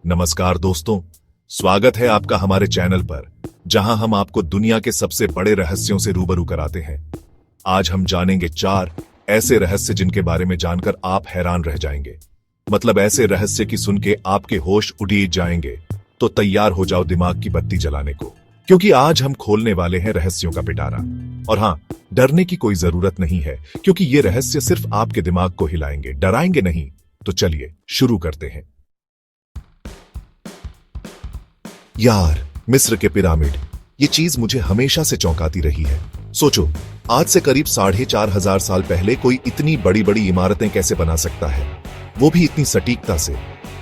नमस्कार दोस्तों, स्वागत है आपका हमारे चैनल पर, जहां हम आपको दुनिया के सबसे बड़े रहस्यों से रूबरू कराते हैं। आज हम जानेंगे 4 ऐसे रहस्य जिनके बारे में जानकर आप हैरान रह जाएंगे। मतलब ऐसे रहस्य की सुन के आपके होश उड़ जाएंगे। तो तैयार हो जाओ दिमाग की बत्ती जलाने को, क्योंकि आज हम खोलने वाले हैं रहस्यों का पिटारा। और हाँ, डरने की कोई जरूरत नहीं है, क्योंकि ये रहस्य सिर्फ आपके दिमाग को हिलाएंगे, डराएंगे नहीं। तो चलिए शुरू करते हैं। यार, मिस्र के पिरामिड, ये चीज मुझे हमेशा से चौंकाती रही है। सोचो, आज से करीब 4,500 साल पहले कोई इतनी बड़ी बड़ी इमारतें कैसे बना सकता है, वो भी इतनी सटीकता से।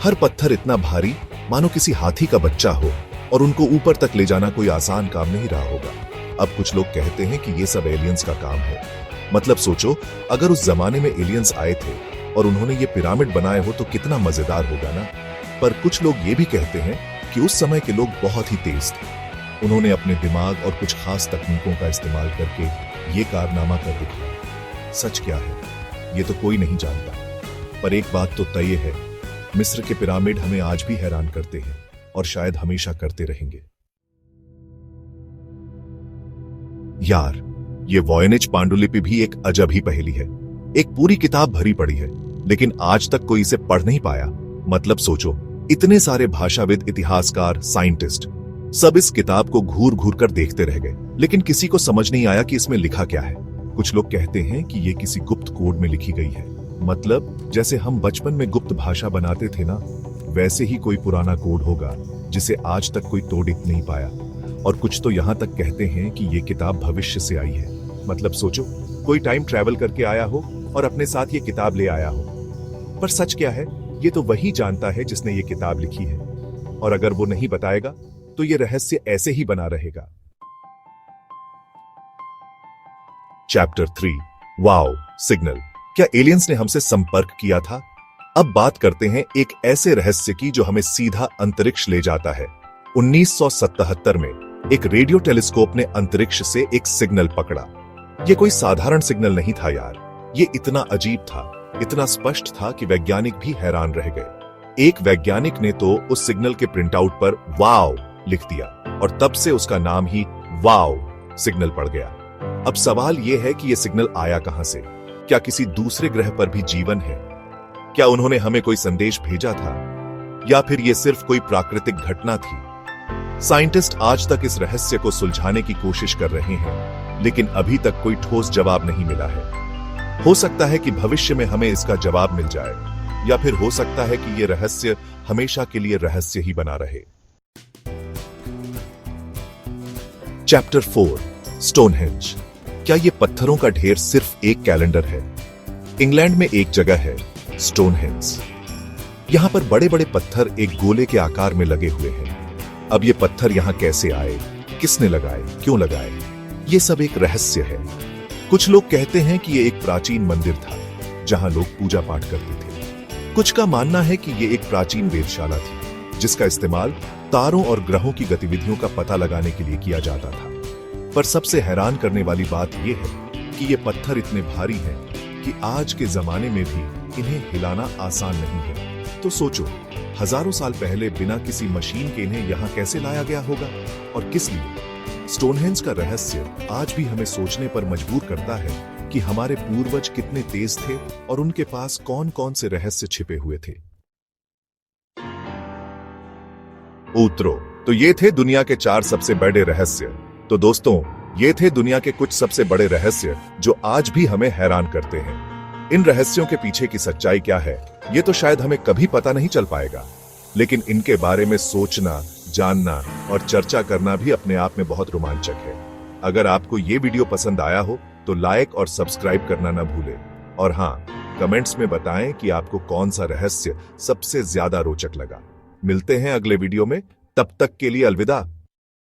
हर पत्थर इतना भारी, मानो किसी हाथी का बच्चा हो, और उनको ऊपर तक ले जाना कोई आसान काम नहीं रहा होगा। अब कुछ लोग कहते हैं कि ये सब एलियंस का काम है। मतलब सोचो, अगर उस जमाने में एलियंस आए थे और उन्होंने ये पिरामिड बनाए हो तो कितना मजेदार होगा ना। पर कुछ लोग ये भी कहते हैं कि उस समय के लोग बहुत ही तेज थे। उन्होंने अपने दिमाग और कुछ खास तकनीकों का इस्तेमाल करके ये कारनामा कर दिखाया। सच क्या है, ये तो कोई नहीं जानता। पर एक बात तो तय है, मिस्र के पिरामिड हमें आज भी हैरान करते हैं और शायद हमेशा करते रहेंगे। यार, ये वॉयनिच पांडुलिपि भी एक अजब ही पहेली है। एक पूरी किताब भरी पड़ी है, लेकिन आज तक कोई इसे पढ़ नहीं पाया। मतलब सोचो, इतने सारे भाषाविद, इतिहासकार, साइंटिस्ट सब इस किताब को घूर घूर कर देखते रह गए, लेकिन किसी को समझ नहीं आया कि इसमें लिखा क्या है। कुछ लोग कहते हैं कि ये किसी गुप्त कोड में लिखी गई है। मतलब जैसे हम बचपन में गुप्त भाषा बनाते थे ना, वैसे ही कोई पुराना कोड होगा जिसे आज तक कोई तोड़ नहीं पाया। और कुछ तो यहां तक कहते हैं कि ये किताब भविष्य से आई है। मतलब सोचो, कोई टाइम ट्रैवल करके आया हो और अपने साथ ये किताब ले आया हो। पर सच क्या है, ये तो वही जानता है जिसने ये किताब लिखी है। और अगर वो नहीं बताएगा तो ये रहस्य ऐसे ही बना रहेगा। Chapter 3, wow signal. क्या एलियंस ने हमसे संपर्क किया था? अब बात करते हैं एक ऐसे रहस्य की जो हमें सीधा अंतरिक्ष ले जाता है। 1977 में एक रेडियो टेलीस्कोप ने अंतरिक्ष से एक सिग्नल पकड़ा। ये कोई साधारण सिग्नल नहीं था यार, ये इतना अजीब था, इतना स्पष्ट था कि वैज्ञानिक भी हैरान रह गए। एक वैज्ञानिक ने तो उस सिग्नल के प्रिंटआउट पर वाओ लिख दिया, और तब से उसका नाम ही वाओ सिग्नल पड़ गया। अब सवाल यह है कि यह सिग्नल आया कहां से? क्या किसी दूसरे ग्रह पर भी जीवन है? क्या उन्होंने हमें कोई संदेश भेजा था, या फिर यह सिर्फ कोई प्राकृतिक घटना थी? साइंटिस्ट आज तक इस रहस्य को सुलझाने की कोशिश कर रहे हैं, लेकिन अभी तक कोई ठोस जवाब नहीं मिला है। हो सकता है कि भविष्य में हमें इसका जवाब मिल जाए, या फिर हो सकता है कि यह रहस्य हमेशा के लिए रहस्य ही बना रहे। Chapter 4, Stonehenge. क्या यह पत्थरों का ढेर सिर्फ एक कैलेंडर है? इंग्लैंड में एक जगह है स्टोनहेंज। यहां पर बड़े बड़े पत्थर एक गोले के आकार में लगे हुए हैं। अब ये पत्थर यहां कैसे आए, किसने लगाए, क्यों लगाए, ये सब एक रहस्य है। कुछ लोग कहते हैं कि ये एक प्राचीन मंदिर था जहां लोग पूजा पाठ करते थे। कुछ का मानना है कि ये एक प्राचीन वेधशाला थी, जिसका इस्तेमाल तारों और ग्रहों की गतिविधियों का पता लगाने के लिए किया जाता था। पर सबसे हैरान करने वाली बात यह है कि ये पत्थर इतने भारी हैं कि आज के जमाने में भी इन्हें हिलाना आसान नहीं है। तो सोचो, हजारों साल पहले बिना किसी मशीन के इन्हें यहां कैसे लाया गया होगा, और किस लिए? स्टोनहेंज का रहस्य आज भी हमें सोचने पर मजबूर करता है कि हमारे पूर्वज कितने तेज थे और उनके पास कौन कौन से रहस्य छिपे हुए थे। उत्तरो, तो ये थे दुनिया के 4 सबसे बड़े रहस्य। तो दोस्तों, ये थे दुनिया के कुछ सबसे बड़े रहस्य जो आज भी हमें हैरान करते हैं। इन रहस्यों के पीछे की सच्चाई क्या है, ये तो शायद हमें कभी पता नहीं चल पाएगा, लेकिन इनके बारे में सोचना, जानना और चर्चा करना भी अपने आप में बहुत रोमांचक है। अगर आपको ये वीडियो पसंद आया हो तो लाइक और सब्सक्राइब करना ना भूलें। और हाँ, कमेंट्स में बताएं कि आपको कौन सा रहस्य सबसे ज्यादा रोचक लगा। मिलते हैं अगले वीडियो में, तब तक के लिए अलविदा।